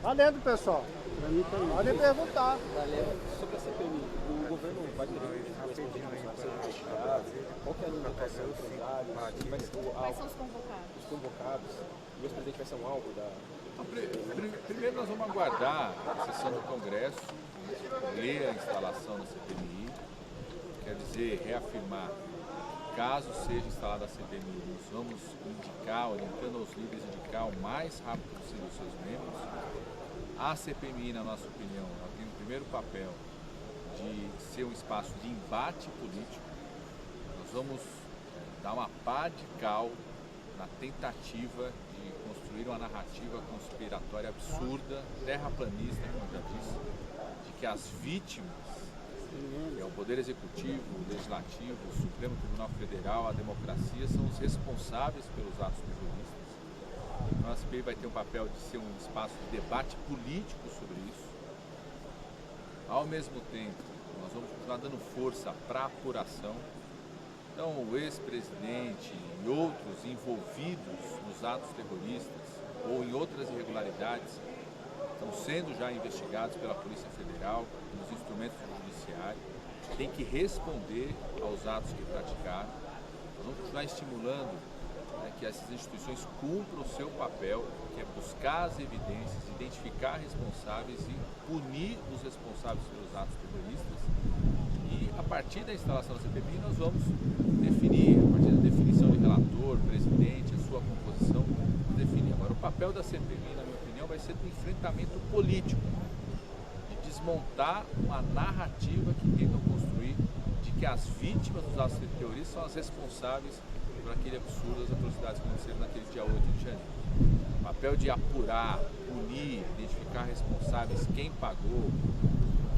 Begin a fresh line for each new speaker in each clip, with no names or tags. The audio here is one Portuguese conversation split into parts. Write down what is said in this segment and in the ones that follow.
Valendo, pessoal. Podem perguntar.
Sobre a CPMI, o governo vai ter qual que é a limitação dos empresários?
Quais são os convocados?
Os convocados. E o ex-presidente vai ser um alvo da...
Primeiro nós vamos aguardar a sessão do Congresso, ler a instalação da CPMI, quer dizer, reafirmar, caso seja instalada a CPMI, nós vamos indicar, orientando aos líderes, indicar o mais rápido possível os seus membros. A CPMI, na nossa opinião, ela tem o primeiro papel de ser um espaço de embate político. Nós vamos dar uma pá de cal na tentativa de construir uma narrativa conspiratória absurda, terraplanista, como eu já disse, de que as vítimas, que é o Poder Executivo, o Legislativo, o Supremo Tribunal Federal, a democracia, são os responsáveis pelos atos terroristas. Então, a CPI vai ter um papel de ser um espaço de debate político sobre isso. Ao mesmo tempo, nós vamos continuar dando força para a apuração. Então, o ex-presidente e outros envolvidos nos atos terroristas ou em outras irregularidades estão sendo já investigados pela Polícia Federal, nos instrumentos do Judiciário, têm que responder aos atos que praticaram. Nós vamos continuar estimulando que essas instituições cumpram o seu papel, que é buscar as evidências, identificar responsáveis e punir os responsáveis pelos atos terroristas. E a partir da instalação da CPMI nós vamos definir, a partir da definição de relator, presidente, a sua composição, definir. Agora, o papel da CPMI, na minha opinião, vai ser do enfrentamento político, de desmontar uma narrativa que tentam construir de que as vítimas dos atos terroristas são as responsáveis por aquele absurdo, as atrocidades que aconteceram naquele dia 8 de janeiro. O papel de apurar, punir, identificar responsáveis, quem pagou,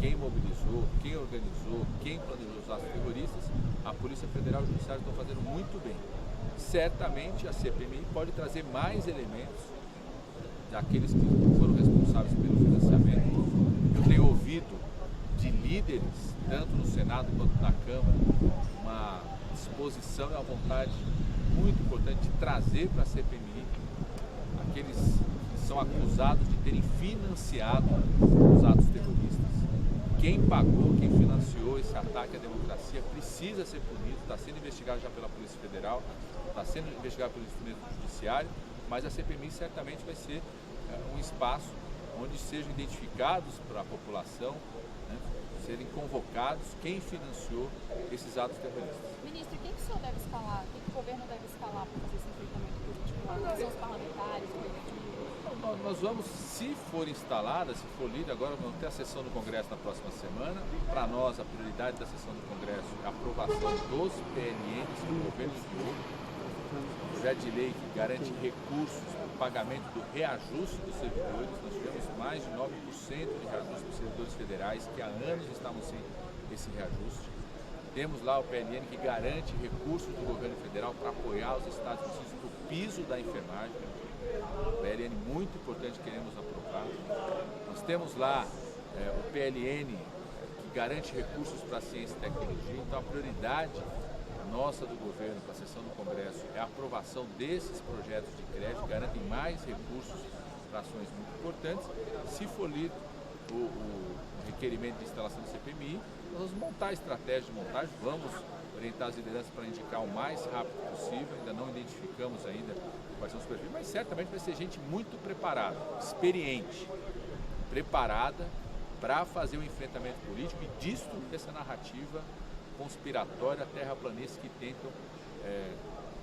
quem mobilizou, quem organizou, quem planejou os atos terroristas, a Polícia Federal e o Judiciário estão fazendo muito bem. Certamente a CPMI pode trazer mais elementos daqueles que foram responsáveis pelo financiamento. Eu tenho ouvido de líderes, tanto no Senado quanto na Câmara, uma disposição e uma vontade muito importante de trazer para a CPMI aqueles que são acusados de terem financiado os atos terroristas. Quem pagou, quem financiou esse ataque à democracia precisa ser punido, está sendo investigado já pela Polícia Federal, está sendo investigado pelo instrumento judiciário, mas a CPMI certamente vai ser um espaço onde sejam identificados para a população, né, serem convocados quem financiou esses atos terroristas.
Ministro, quem que o senhor deve escalar? Quem que o governo deve escalar para fazer esse enfrentamento político lá? Quais são os parlamentares, o executivo?
Nós vamos, se for instalada, se for lida, agora vamos ter a sessão do Congresso na próxima semana. Para nós, a prioridade da sessão do Congresso é a aprovação dos PLNs que o governo enviou. Projeto de lei que garante recursos para o pagamento do reajuste dos servidores. Nós tivemos mais de 9% de reajuste dos servidores federais, que há anos estavam sem esse reajuste. Temos lá o PLN que garante recursos do governo federal para apoiar os estados e municípios do piso da enfermagem. PLN muito importante, queremos aprovar. Nós temos lá o PLN que garante recursos para a ciência e tecnologia. Então a prioridade nossa do governo para a sessão do Congresso é a aprovação desses projetos de crédito, que garantem mais recursos para ações muito importantes. Se for lido o requerimento de instalação do CPMI, nós vamos montar a estratégia de montagem, vamos orientar as lideranças para indicar o mais rápido possível, ainda não identificamos ainda quais são os perfis, mas certamente vai ser gente muito preparada, experiente, preparada para fazer o enfrentamento político e destruir essa narrativa conspiratória, terraplanista que tentam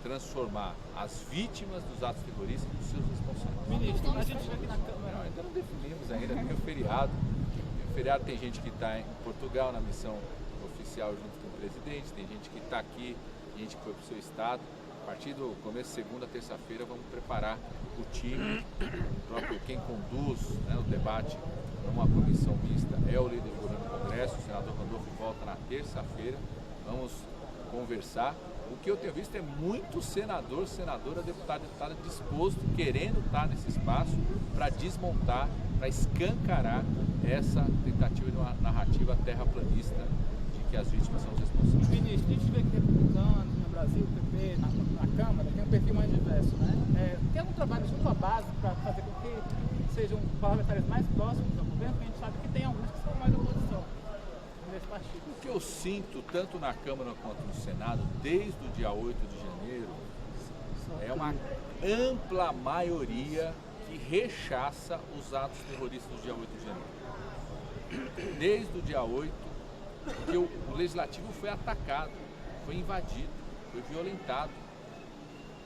transformar as vítimas dos atos terroristas nos seus responsáveis.
Ministro, a gente vê aqui na Câmara.
Ainda não definimos ainda, tem o feriado. O feriado tem gente que está em Portugal na missão oficial junto com o presidente, tem gente que está aqui, gente que foi para o seu estado. A partir do começo de segunda, terça-feira, vamos preparar o time, próprio quem conduz, né, o debate numa comissão mista é o líder do governo do Congresso, o senador Randolfo volta na terça-feira, vamos conversar. O que eu tenho visto é muito senador, senadora, deputado, deputada disposto, querendo estar nesse espaço para desmontar, para escancarar essa tentativa de uma narrativa terraplanista de que as vítimas são os responsáveis.
Ministro, a gente vê que republicanos no Brasil, o PP, na Câmara, tem um perfil mais diverso, né? Tem algum trabalho junto à base para fazer com que sejam parlamentares mais próximos ao governo, porque a gente sabe que tem alguns que são mais oposição nesse partido.
O que eu sinto, tanto na Câmara quanto no Senado, desde o dia 8 de janeiro, é uma ampla maioria que rechaça os atos terroristas do dia 8 de janeiro. Desde o dia 8, que o Legislativo foi atacado, foi invadido, foi violentado.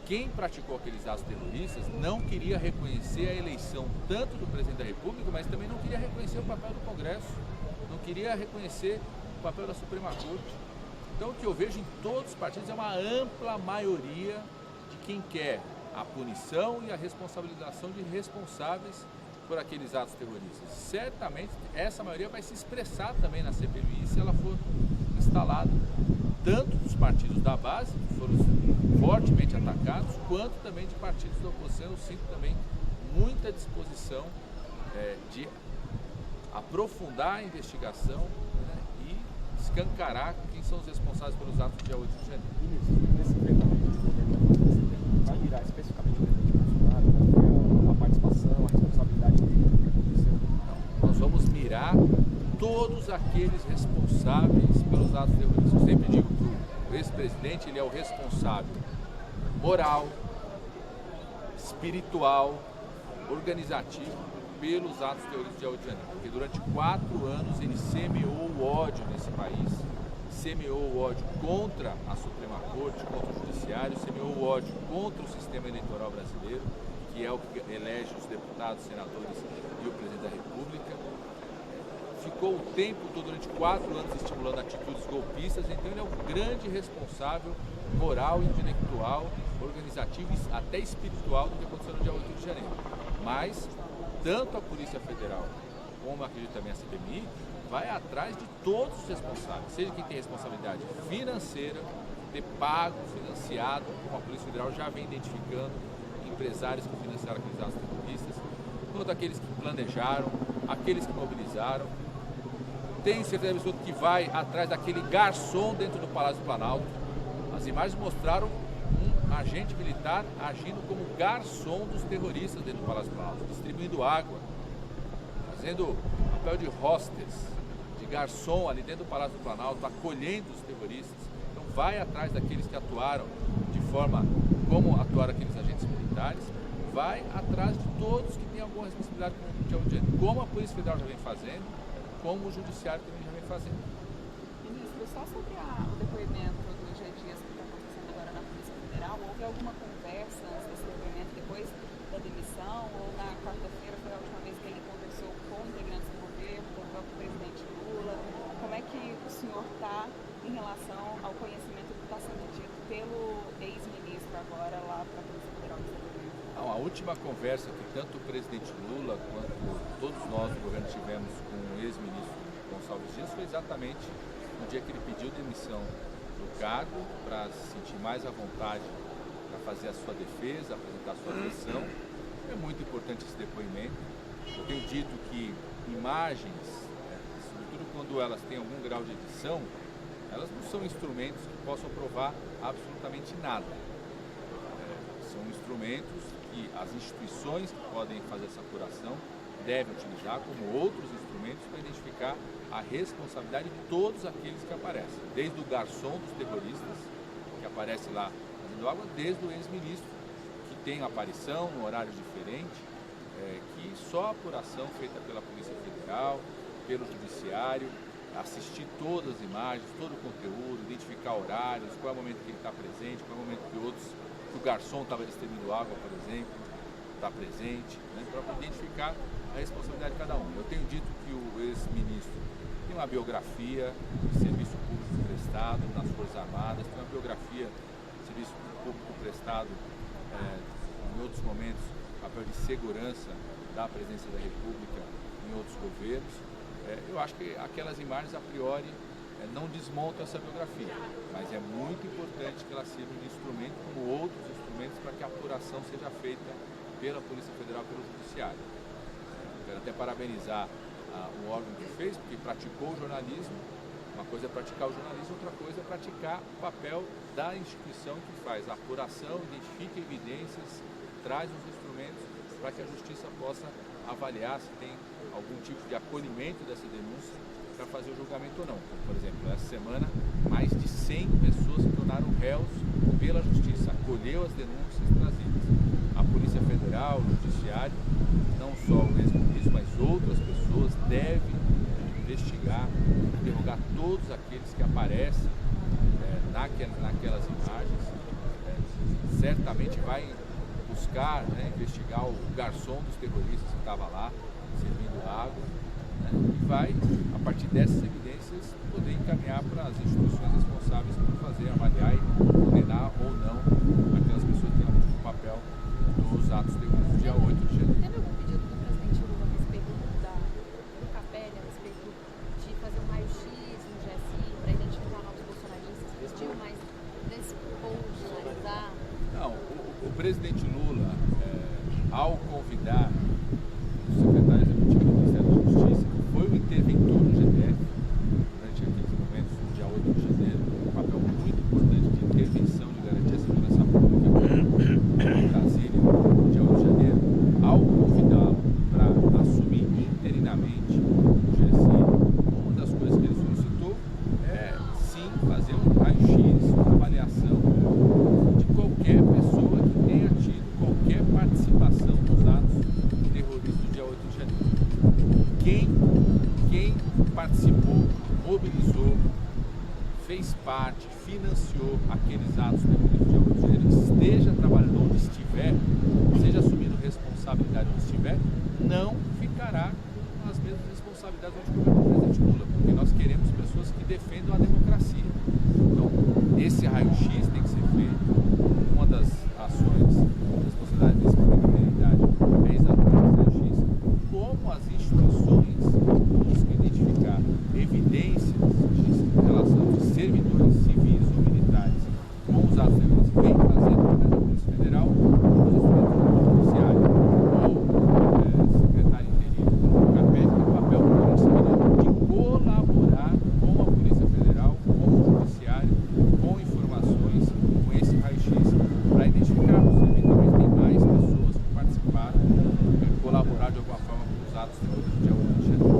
Quem praticou aqueles atos terroristas não queria reconhecer a eleição tanto do presidente da República, mas também não queria reconhecer o papel do Congresso, não queria reconhecer o papel da Suprema Corte. Então o que eu vejo em todos os partidos é uma ampla maioria de quem quer a punição e a responsabilização de responsáveis por aqueles atos terroristas. Certamente essa maioria vai se expressar também na CPMI se ela for instalada, tanto dos partidos da base, que foram fortemente atacados, quanto também de partidos da oposição. Eu sinto também muita disposição de aprofundar a investigação, né, e escancarar quem são os responsáveis pelos atos do dia 8 de janeiro.
Ministro, nesse enfrentamento de governo vai virar especificamente o presidente Bolsonaro, vai ver a participação, a responsabilidade dele, o que aconteceu?
Não, nós vamos mirar todos aqueles responsáveis pelos atos terroristas. Eu sempre digo que o ex-presidente ele é o responsável moral, espiritual, organizativo pelos atos terroristas do dia 8 de janeiro. Porque durante 4 anos ele semeou o ódio nesse país, semeou o ódio contra a Suprema Corte, contra o Judiciário, semeou o ódio contra o sistema eleitoral brasileiro, que é o que elege os deputados, senadores e o presidente da República. Ficou o tempo todo, durante 4 anos, estimulando atitudes golpistas, então ele é o grande responsável moral, intelectual, organizativo e até espiritual do que aconteceu no dia 8 de janeiro. Mas, tanto a Polícia Federal, como acredito também a CPMI, vai atrás de todos os responsáveis, seja quem tem responsabilidade financeira, ter pago, financiado, como a Polícia Federal já vem identificando empresários que financiaram aqueles atos terroristas, quanto aqueles que planejaram, aqueles que mobilizaram. Tenho certeza absoluta que vai atrás daquele garçom dentro do Palácio do Planalto. As imagens mostraram um agente militar agindo como garçom dos terroristas dentro do Palácio do Planalto, distribuindo água, fazendo papel de hostess, de garçom ali dentro do Palácio do Planalto, acolhendo os terroristas. Então vai atrás daqueles que atuaram de forma como atuaram aqueles agentes militares, vai atrás de todos que têm alguma responsabilidade com o dia 8 de janeiro, como a Polícia Federal já vem fazendo, como o Judiciário também já vem fazendo.
Ministro, só sobre o depoimento do G. Dias que está acontecendo agora na Polícia Federal, houve alguma conversa antes desse depoimento, depois da demissão, ou na quarta-feira foi a última vez que ele conversou com integrantes do governo, com o próprio presidente Lula? Como é que o senhor está em relação ao conhecimento do que está sendo dito pelo ex-ministro agora lá para a Polícia Federal?
A última conversa que tanto o presidente Lula quanto todos nós do governo tivemos com o ex-ministro Gonçalves Dias foi exatamente no dia que ele pediu demissão do cargo para se sentir mais à vontade para fazer a sua defesa, apresentar a sua versão. É muito importante esse depoimento. Eu tenho dito que imagens, sobretudo quando elas têm algum grau de edição, elas não são instrumentos que possam provar absolutamente nada. São instrumentos que as instituições que podem fazer essa apuração devem utilizar como outros instrumentos para identificar a responsabilidade de todos aqueles que aparecem, desde o garçom dos terroristas, que aparece lá fazendo água, desde o ex-ministro, que tem aparição num horário diferente, que só a apuração feita pela Polícia Federal, pelo Judiciário, assistir todas as imagens, todo o conteúdo, identificar horários, qual é o momento que ele está presente, qual é o momento que que o garçom estava distribuindo água, por exemplo, está presente, né, para identificar a responsabilidade de cada um. Eu tenho dito que o ex-ministro tem uma biografia de serviço público prestado nas Forças Armadas, tem uma biografia de serviço público prestado em outros momentos, papel de segurança da presidência da República em outros governos. Eu acho que aquelas imagens, a priori, não desmontam essa biografia, mas é muito importante que ela sirva de instrumento, como outros instrumentos, para que a apuração seja feita pela Polícia Federal e pelo Judiciário. Quero até parabenizar o órgão que fez, porque praticou o jornalismo. Uma coisa é praticar o jornalismo, outra coisa é praticar o papel da instituição que faz a apuração, identifica evidências, traz os instrumentos para que a justiça possa avaliar se tem algum tipo de acolhimento dessa denúncia para fazer o julgamento ou não. Por exemplo, essa semana, mais de 100 pessoas se tornaram réus pela justiça, acolheu as denúncias trazidas. A Polícia Federal, o Judiciário, não só o ex-ministro, mas outras pessoas devem investigar, interrogar todos aqueles que aparecem naquelas imagens. Certamente vai buscar, investigar o garçom dos terroristas que estava lá, servindo água, e vai, a partir dessas evidências, poder encaminhar para as instituições responsáveis por fazer, avaliar e condenar ou não aquelas pessoas que têm algum papel nos atos terroristas do dia 8 de janeiro.
Teve algum pedido do presidente Lula a respeito do Capelli, a respeito de fazer um raio-x no GSI para identificar novos bolsonaristas? Pediu mais nesse post, analisar?
Não, o presidente Lula, ao convidar o secretário executivo do Ministério da Justiça, que foi o interventor no GTF durante aqueles momentos do dia 8 de janeiro, um papel muito importante de intervenção de garantir a segurança pública em Brasília, no dia 8 de janeiro, ao convidá-lo para assumir interinamente o GSI, uma das coisas que ele solicitou é, sim, fazer um raio-x, uma avaliação de qualquer pessoa que tenha tido qualquer participação nos atos terroristas do dia 8 de janeiro. Quem participou, mobilizou, fez parte, financiou aqueles atos terroristas do dia 8 de janeiro, esteja trabalhando onde estiver, seja assumindo responsabilidade onde estiver, não ficará com as mesmas responsabilidades onde governou o presidente Lula, porque nós queremos pessoas que defendam a democracia. Então, esse raio-x tem que ser feito. Uma das ações, responsabilidade desse momento de realidade é exatamente esse raio-x. Como as instituições buscam identificar evidências de relação de servidores civis ou militares com os atos terroristas, vem fazendo através da Polícia Federal, os instrumentos do Judiciário ou secretário interino, o Capelli, tem um papel muito de colaborar com a Polícia Federal, com o Judiciário, com informações, com esse raio-x, para identificarmos se eventualmente tem mais pessoas que participaram, colaborar de alguma forma com os atos terroristas do dia 8 de janeiro.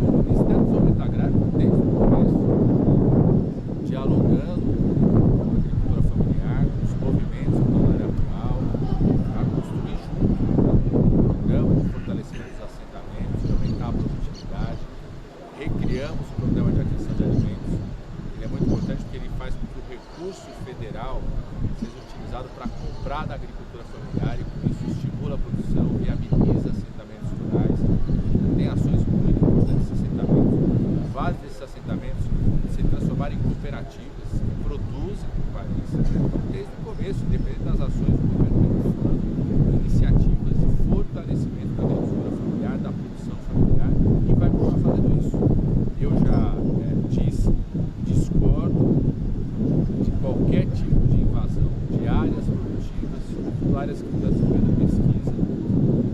O Ministério do Desenvolvimento Agrário, desde o começo, dialogando com a agricultura familiar, com os movimentos da área rural, para construir junto um programa de fortalecimento dos assentamentos, de aumentar a produtividade. Recriamos o programa de aquisição de alimentos. Ele é muito importante porque ele faz com que o recurso federal seja utilizado para comprar da agricultura familiar e com isso estimula a produção, viabiliza assentamentos rurais. Tem ações muito importantes nesses assentamentos. Vários desses assentamentos se transformaram em cooperativas que produzem no país. Então, desde o começo, independente das ações do governo, tem iniciativas de fortalecimento da agricultura familiar, da produção familiar, e vai continuar fazendo isso. Eu já disse, discordo de qualquer tipo de invasão de áreas produtivas, de áreas que estão desenvolvendo pesquisa,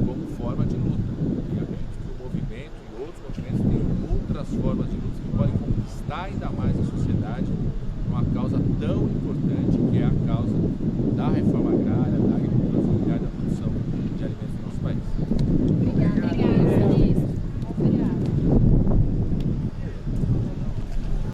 como forma de luta. E acredito que o movimento e outros movimentos têm outras formas de luta que podem conquistar ainda mais a sociedade uma causa tão importante